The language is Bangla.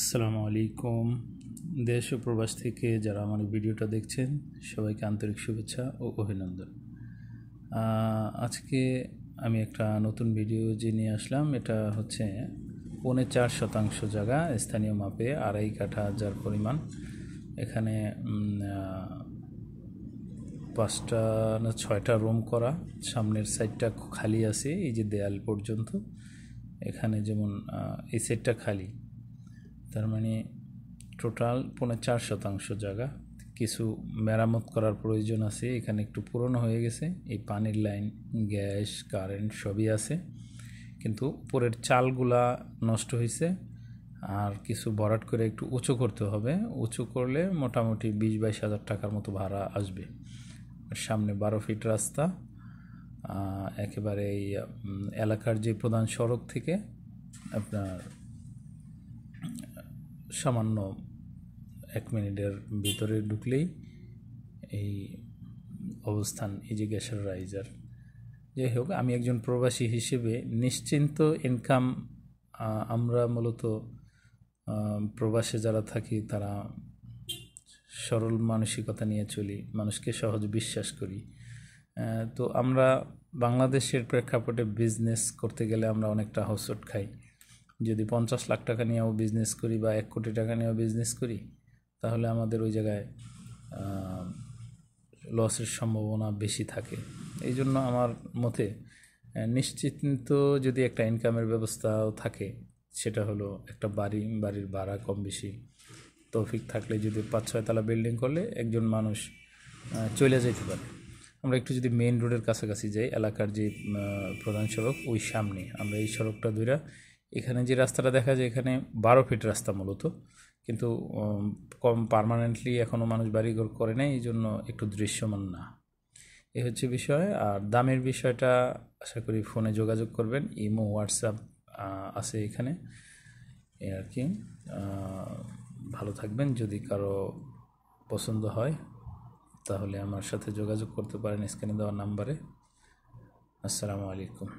আসসালামু আলাইকুম। দেশ ও প্রবাস থেকে যারা আমার ভিডিওটা দেখছেন সবাইকে আন্তরিক শুভেচ্ছা ও অভিনন্দন। আজকে আমি একটা নতুন ভিডিও যে নিয়ে আসলাম, এটা হচ্ছে 4.5 শতাংশ জায়গা স্থানীয় মাপে 2.5 কাঠা যার পরিমাণ। এখানে 5টা না 6টা রুম করা, সামনের সাইডটা খালি আছে, এই যে দেয়াল পর্যন্ত। এখানে যেমন এই সাইডটা খালি, তার মানে টোটাল 4.5 শতাংশ জায়গা। কিছু মেরামত করার প্রয়োজন আছে, এখানে একটু পুরনো হয়ে গেছে। এই পানির লাইন, গ্যাস, কারেন্ট সবই আছে, কিন্তু উপরের চালগুলা নষ্ট হয়েছে। আর কিছু ভরাট করে একটু উঁচু করতে হবে। উঁচু করলে মোটামুটি 20-22 হাজার টাকার মতো ভাড়া আসবে। সামনে 12 ফিট রাস্তা, একেবারে এই এলাকার যে প্রধান সড়ক থেকে আপনার সামান্য 1 মিনিটের ভিতরে ঢুকলেই এই অবস্থান, এই যে গ্যাসের রাইজার। যাই হোক, আমি একজন প্রবাসী হিসেবে নিশ্চিন্ত ইনকাম। আমরা মূলত প্রবাসে যারা থাকি তারা সরল মানসিকতা নিয়ে চলি, মানুষকে সহজ বিশ্বাস করি। তো আমরা বাংলাদেশের প্রেক্ষাপটে বিজনেস করতে গেলে আমরা অনেকটা হোঁচট খাই। যদি 50 লাখ টাকা নিয়েও বিজনেস করি বা 1 কোটি টাকা নিয়েও বিজনেস করি, তাহলে আমাদের ওই জায়গায় লসের সম্ভাবনা বেশি থাকে। এই জন্য আমার মতে নিশ্চিন্ত যদি একটা ইনকামের ব্যবস্থাও থাকে, সেটা হলো একটা বাড়ির ভাড়া কম বেশি তৌফিক থাকলে যদি 5-6 তলা বিল্ডিং করলে একজন মানুষ চলে যেতে পারে। আমরা একটু যদি মেইন রোডের কাছাকাছি যাই, এলাকার যে প্রধান সড়ক ওই সামনে, আমরা এই সড়কটা ধরে এখানে যে রাস্তাটা দেখা যায়, এখানে 12 ফিট রাস্তা মূলত, কিন্তু কম পার্মানেন্টলি এখনও মানুষ বাড়িঘর করে নেয়, এই জন্য একটু দৃশ্যমান না। এই হচ্ছে বিষয়। আর দামের বিষয়টা আশা করি ফোনে যোগাযোগ করবেন, ইমো, হোয়াটসঅ্যাপ আছে এখানে, এই আর কি। ভালো থাকবেন। যদি কারো পছন্দ হয় তাহলে আমার সাথে যোগাযোগ করতে পারেন স্ক্রিনে দেওয়া নাম্বারে। আসসালামু আলাইকুম।